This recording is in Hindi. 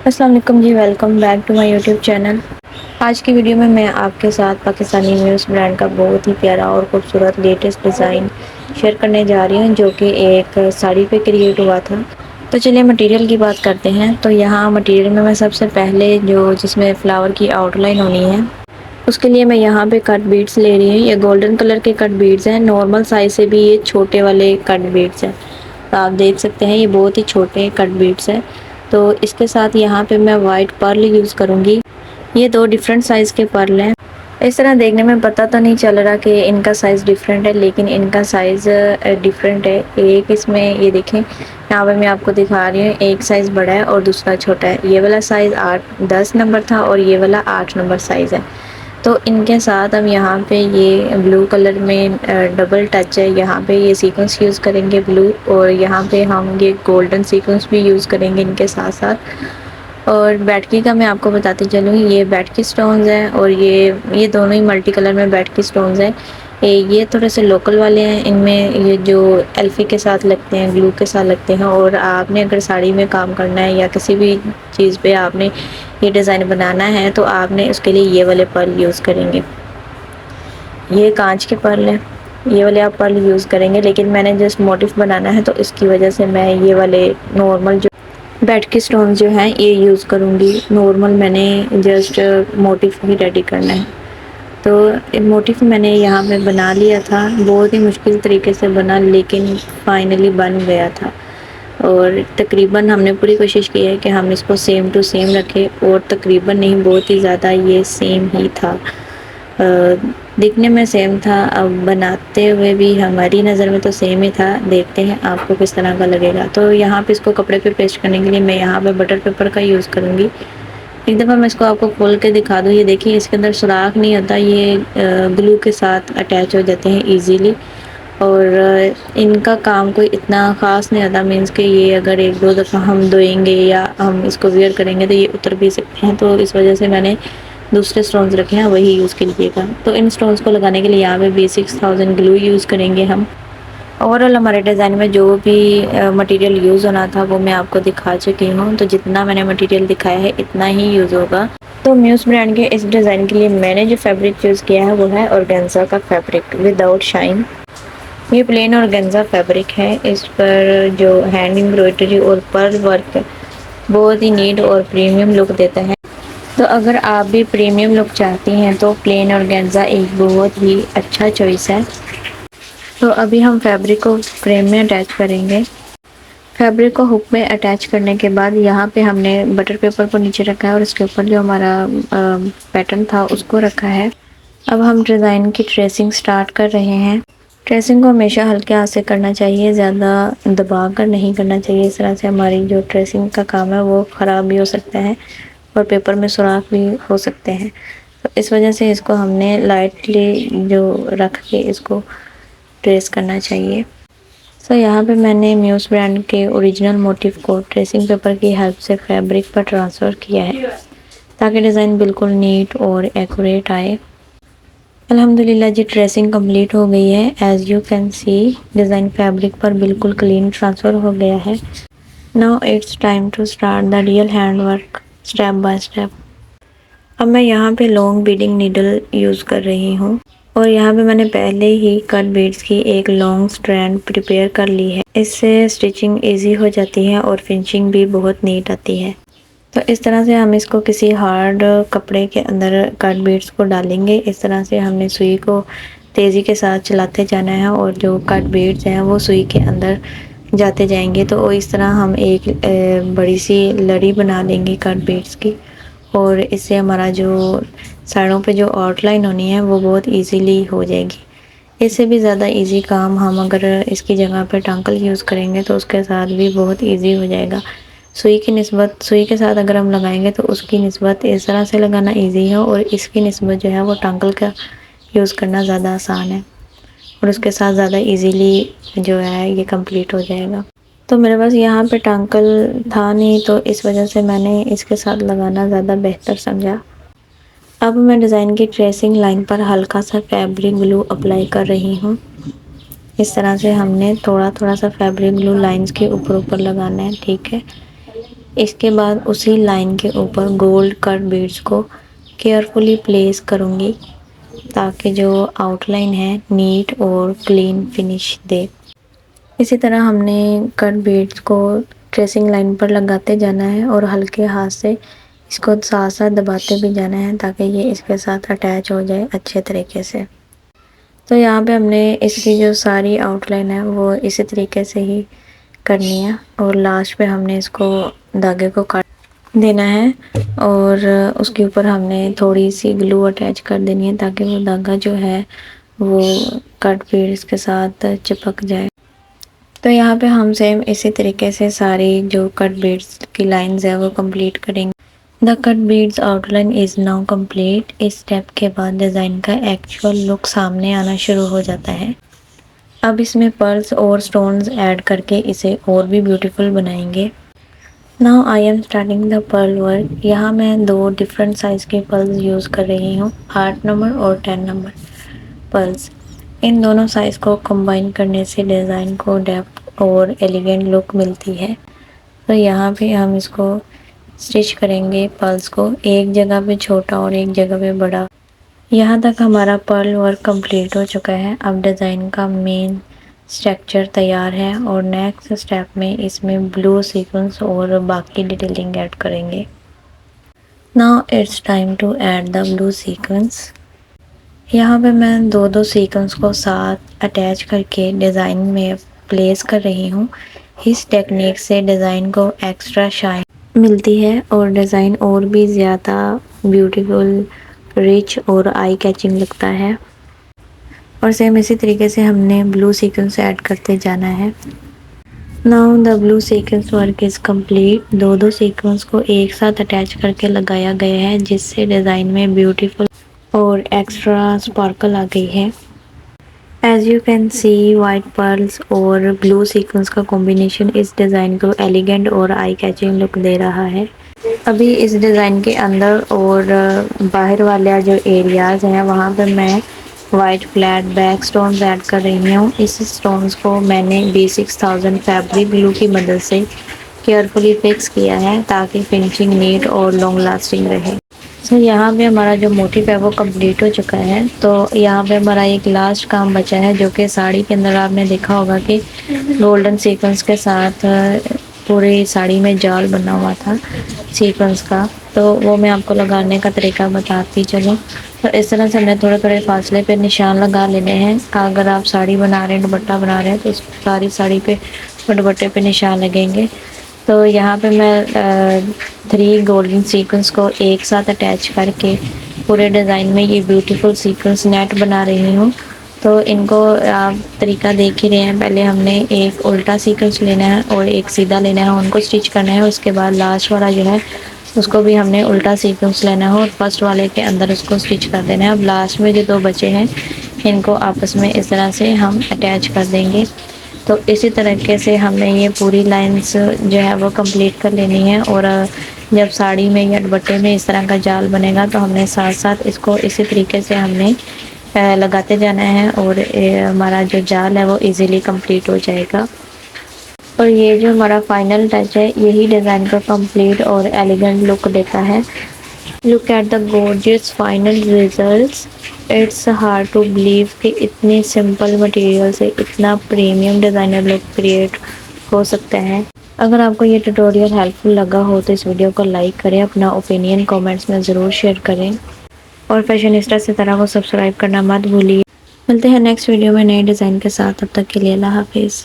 अस्सलाम वालेकुम जी, welcome back to my YouTube channel. आज की वीडियो में मैं आपके साथ पाकिस्तानी म्यूज़ ब्रांड का बहुत ही प्यारा और खूबसूरत लेटेस्ट डिज़ाइन शेयर करने जा रही हूँ, जो कि एक साड़ी पे क्रिएट हुआ था। तो चलिए मटेरियल की बात करते हैं। तो यहाँ मटेरियल में मैं सबसे पहले जो जिसमें फ़्लावर की आउटलाइन होनी है, उसके लिए मैं यहाँ पे कट बीड्स ले रही हूँ। ये गोल्डन कलर के कट बीड्स हैं, नॉर्मल साइज़ से भी ये छोटे वाले कट बीड्स हैं। तो आप देख सकते हैं ये बहुत ही छोटे कट बीड्स हैं। तो इसके साथ यहाँ पे मैं वाइट पर्ल यूज़ करूँगी। ये दो डिफरेंट साइज़ के पर्ल हैं। इस तरह देखने में पता तो नहीं चल रहा कि इनका साइज़ डिफरेंट है, लेकिन इनका साइज़ डिफरेंट है। एक इसमें ये देखें, यहाँ पे मैं आपको दिखा रही हूँ, एक साइज़ बड़ा है और दूसरा छोटा है। ये वाला साइज़ 10 नंबर था और ये वाला 8 नंबर साइज़ है। तो इनके साथ हम यहाँ पे ये ब्लू कलर में डबल टच है, यहाँ पे ये सीक्वेंस यूज़ करेंगे ब्लू, और यहाँ पे हम ये गोल्डन सीक्वेंस भी यूज़ करेंगे इनके साथ साथ। और बैटकी का मैं आपको बताती चलूँ, ये बैटकी स्टोन्स हैं और ये दोनों ही मल्टी कलर में बैटकी स्टोन्स हैं। ये थोड़े से लोकल वाले हैं, इनमें ये जो एल्फी के साथ लगते हैं, ग्लू के साथ लगते हैं। और आपने अगर साड़ी में काम करना है या किसी भी चीज़ पे आपने ये डिज़ाइन बनाना है, तो आपने उसके लिए ये वाले पर्ल यूज़ करेंगे। ये कांच के पर्ल हैं, ये वाले आप पर्ल यूज़ करेंगे, लेकिन मैंने जस्ट मोटिफ बनाना है तो इसकी वजह से मैं ये वाले नॉर्मल जो बैटकी स्टोन जो हैं ये यूज़ करूँगी। नॉर्मल मैंने जस्ट मोटिफ ही रेडी करना है। तो मोटिफ मैंने यहाँ पे बना लिया था, बहुत ही मुश्किल तरीके से बना, लेकिन फाइनली बन गया था। और तकरीबन हमने पूरी कोशिश की है कि हम इसको सेम टू सेम रखें, और तकरीबन नहीं, बहुत ही ज़्यादा ये सेम ही था। दिखने में सेम था, अब बनाते हुए भी हमारी नज़र में तो सेम ही था। देखते हैं आपको किस तरह का लगेगा। तो यहाँ पे इसको कपड़े पे पेस्ट करने के लिए मैं यहाँ पे बटर पेपर का यूज़ करूँगी। एक दफ़ा मैं इसको आपको खोल के दिखा दूँ। ये देखिए, इसके अंदर सुराख नहीं होता, ये ग्लू के साथ अटैच हो जाते हैं ईजीली। और इनका काम कोई इतना ख़ास नहीं होता, मीन्स कि ये अगर एक दो दफ़ा हम धोएंगे या हम इसको वियर करेंगे तो ये उतर भी सकते हैं। तो इस वजह से मैंने दूसरे स्टोन्स रखे हैं, वही यूज़ कीजिएगा। तो इन स्टोन्स को लगाने के लिए यहाँ पे B6000 ग्लू यूज़ करेंगे हम। ओवरऑल हमारे डिज़ाइन में जो भी मटेरियल यूज़ होना था वो मैं आपको दिखा चुकी हूँ। तो जितना मैंने मटेरियल दिखाया है इतना ही यूज़ होगा। तो म्यूज़ ब्रांड के इस डिज़ाइन के लिए मैंने जो फैब्रिक यूज़ किया है वो है ऑर्गेन्जा का फैब्रिक विदाउट शाइन। ये प्लेन ऑर्गेन्जा फैब्रिक है। इस पर जो हैंड एम्ब्रॉयडरी और पर्ल वर्क बहुत ही नीट और प्रीमियम लुक देता है। तो अगर आप भी प्रीमियम लुक चाहती हैं तो प्लेन ऑर्गेन्जा एक बहुत ही अच्छा चॉइस है। तो अभी हम फैब्रिक को फ्रेम में अटैच करेंगे। फैब्रिक को हुक में अटैच करने के बाद यहाँ पे हमने बटर पेपर को नीचे रखा है और उसके ऊपर जो हमारा पैटर्न था उसको रखा है। अब हम डिज़ाइन की ट्रेसिंग स्टार्ट कर रहे हैं। ट्रेसिंग को हमेशा हल्के हाथ से करना चाहिए, ज़्यादा दबा कर नहीं करना चाहिए। इस तरह से हमारी जो ट्रेसिंग का काम है वो ख़राब भी हो सकता है और पेपर में सुराख भी हो सकते हैं। तो इस वजह से इसको हमने लाइटली जो रख के इसको ट्रेस करना चाहिए। सो यहाँ पे मैंने म्यूज़ ब्रांड के ओरिजिनल मोटिव को ट्रेसिंग पेपर की हेल्प से फैब्रिक पर ट्रांसफ़र किया है, ताकि डिज़ाइन बिल्कुल नीट और एक्यूरेट आए। अल्हम्दुलिल्लाह जी, ट्रेसिंग कंप्लीट हो गई है। As you can see design fabric पर बिल्कुल क्लीन ट्रांसफ़र हो गया है। Now it's time to start the real hand work step by step. अब मैं यहाँ पे लॉन्ग बीडिंग नीडल यूज़ कर रही हूँ, और यहाँ पे मैंने पहले ही कट बीड्स की एक लॉन्ग स्ट्रैंड प्रिपेयर कर ली है। इससे स्टिचिंग इजी हो जाती है और फिनिशिंग भी बहुत नीट आती है। तो इस तरह से हम इसको किसी हार्ड कपड़े के अंदर कट बीड्स को डालेंगे। इस तरह से हमने सुई को तेज़ी के साथ चलाते जाना है और जो कट बीड्स हैं वो सुई के अंदर जाते जाएंगे। तो इस तरह हम एक बड़ी सी लड़ी बना लेंगे कट बीड्स की, और इससे हमारा जो साइडों पे जो आउटलाइन होनी है वो बहुत इजीली हो जाएगी। इससे भी ज़्यादा इजी काम हम अगर इसकी जगह पे टांकल यूज़ करेंगे तो उसके साथ भी बहुत इजी हो जाएगा। सुई की निस्बत, सुई के साथ अगर हम लगाएंगे तो उसकी निस्बत इस तरह से लगाना इजी है, और इसकी निस्बत जो है वो टांकल का यूज़ करना ज़्यादा आसान है, और उसके साथ ज़्यादा इजीली जो है ये कंप्लीट हो जाएगा। तो मेरे पास यहाँ पे टांकल था नहीं, तो इस वजह से मैंने इसके साथ लगाना ज़्यादा बेहतर समझा। अब मैं डिज़ाइन की ट्रेसिंग लाइन पर हल्का सा फैब्रिक ग्लू अप्लाई कर रही हूँ। इस तरह से हमने थोड़ा थोड़ा सा फैब्रिक ग्लू लाइंस के ऊपर ऊपर लगाना है, ठीक है। इसके बाद उसी लाइन के ऊपर गोल्ड कट बीड्स को केयरफुली प्लेस करूँगी ताकि जो आउटलाइन है नीट और क्लीन फिनिश दे। इसी तरह हमने कट बीड्स को ट्रेसिंग लाइन पर लगाते जाना है और हल्के हाथ से इसको साथ साथ दबाते भी जाना है ताकि ये इसके साथ अटैच हो जाए अच्छे तरीके से। तो यहाँ पे हमने इसकी जो सारी आउटलाइन है वो इसी तरीके से ही करनी है और लास्ट पे हमने इसको धागे को काट देना है और उसके ऊपर हमने थोड़ी सी ग्लू अटैच कर देनी है ताकि वो धागा जो है वो कट बीड्स के साथ चिपक जाए। तो यहाँ पे हम सेम इसी तरीके से सारी जो कट बीड्स की लाइंस है वो कंप्लीट करेंगे। The cut beads outline is now complete. इस स्टेप के बाद डिज़ाइन का एक्चुअल लुक सामने आना शुरू हो जाता है। अब इसमें पर्ल्स और स्टोन्स ऐड करके इसे और भी ब्यूटीफुल बनाएंगे। Now I am starting the pearl work. यहाँ मैं 2 डिफरेंट साइज़ के पर्ल्स यूज़ कर रही हूँ, 8 नंबर और 10 नंबर पर्ल्स। इन दोनों साइज़ को कंबाइन करने से डिज़ाइन को डेप्थ और एलिगेंट लुक मिलती है। तो यहाँ पे हम इसको स्टिच करेंगे पर्ल्स को, एक जगह पे छोटा और एक जगह पे बड़ा। यहाँ तक हमारा पर्ल वर्क कंप्लीट हो चुका है। अब डिज़ाइन का मेन स्ट्रक्चर तैयार है और नेक्स्ट स्टेप में इसमें ब्लू सीक्वेंस और बाकी डिटेलिंग ऐड करेंगे। Now it's time to add the blue sequence. यहाँ पे मैं 2-2 सीक्वेंस को साथ अटैच करके डिज़ाइन में प्लेस कर रही हूँ। इस टेक्निक से डिज़ाइन को एक्स्ट्रा शाइन मिलती है और डिज़ाइन और भी ज़्यादा ब्यूटीफुल, रिच और आई कैचिंग लगता है। और सेम इसी तरीके से हमने ब्लू सीक्वेंस ऐड करते जाना है। Now the blue sequence work is complete. 2-2 sequence को एक साथ अटैच करके लगाया गया है जिससे डिज़ाइन में ब्यूटीफुल और एक्स्ट्रा स्पार्कल आ गई है। As you can see white pearls और ब्लू सीक्वेंस का कॉम्बिनेशन इस डिज़ाइन को एलिगेंट और आई कैचिंग लुक दे रहा है। अभी इस डिज़ाइन के अंदर और बाहर वाले जो एरियाज़ हैं वहाँ पर मैं white flat back stones add कर रही हूँ। इस स्टोन्स को मैंने B6000 फैब्रिक ग्लू की मदद से केयरफुली फिक्स किया है ताकि फिनिशिंग नीट और लॉन्ग लास्टिंग रहे। तो यहाँ पे हमारा जो मोटिव है वो कंप्लीट हो चुका है। तो यहाँ पे हमारा एक लास्ट काम बचा है जो कि साड़ी के अंदर आपने देखा होगा कि गोल्डन सीक्वेंस के साथ पूरी साड़ी में जाल बना हुआ था सीक्वेंस का। तो वो मैं आपको लगाने का तरीका बताती चलूँ। तो इस तरह से हमने थोड़े थोड़े फासले पे निशान लगा लेने हैं। अगर आप साड़ी बना रहे हैं, दुपट्टा बना रहे हैं तो सारी साड़ी पे दुपट्टे पे निशान लगेंगे। तो यहाँ पे मैं 3 गोल्डन सीक्वेंस को एक साथ अटैच करके पूरे डिज़ाइन में ये ब्यूटीफुल सीक्वेंस नेट बना रही हूँ। तो इनको आप तरीका देख ही रहे हैं। पहले हमने एक उल्टा सीक्वेंस लेना है और एक सीधा लेना है, उनको स्टिच करना है। उसके बाद लास्ट वाला जो है उसको भी हमने उल्टा सीक्वेंस लेना है और फर्स्ट वाले के अंदर उसको स्टिच कर देना है। अब लास्ट में जो 2 बचे हैं इनको आपस में इस तरह से हम अटैच कर देंगे। तो इसी तरीके से हमने ये पूरी लाइंस जो है वो कंप्लीट कर लेनी है। और जब साड़ी में या दुपट्टे में इस तरह का जाल बनेगा तो हमने साथ साथ इसको इसी तरीके से हमने लगाते जाना है और हमारा जो जाल है वो इजीली कंप्लीट हो जाएगा। और ये जो हमारा फाइनल टच है यही डिज़ाइन का कंप्लीट और एलिगेंट लुक देता है। Look at the gorgeous final results. It's hard to believe कि इतने सिंपल मटेरियल से इतना प्रीमियम डिज़ाइनर लुक क्रिएट हो सकता है। अगर आपको ये ट्यूटोरियल हेल्पफुल लगा हो तो इस वीडियो को लाइक करें, अपना ओपिनियन कमेंट्स में ज़रूर शेयर करें और फैशनिस्टा सितारा को सब्सक्राइब करना मत भूलिए। मिलते हैं नेक्स्ट वीडियो में नए डिज़ाइन के साथ। तब तक के लिए अल्लाह हाफिज़।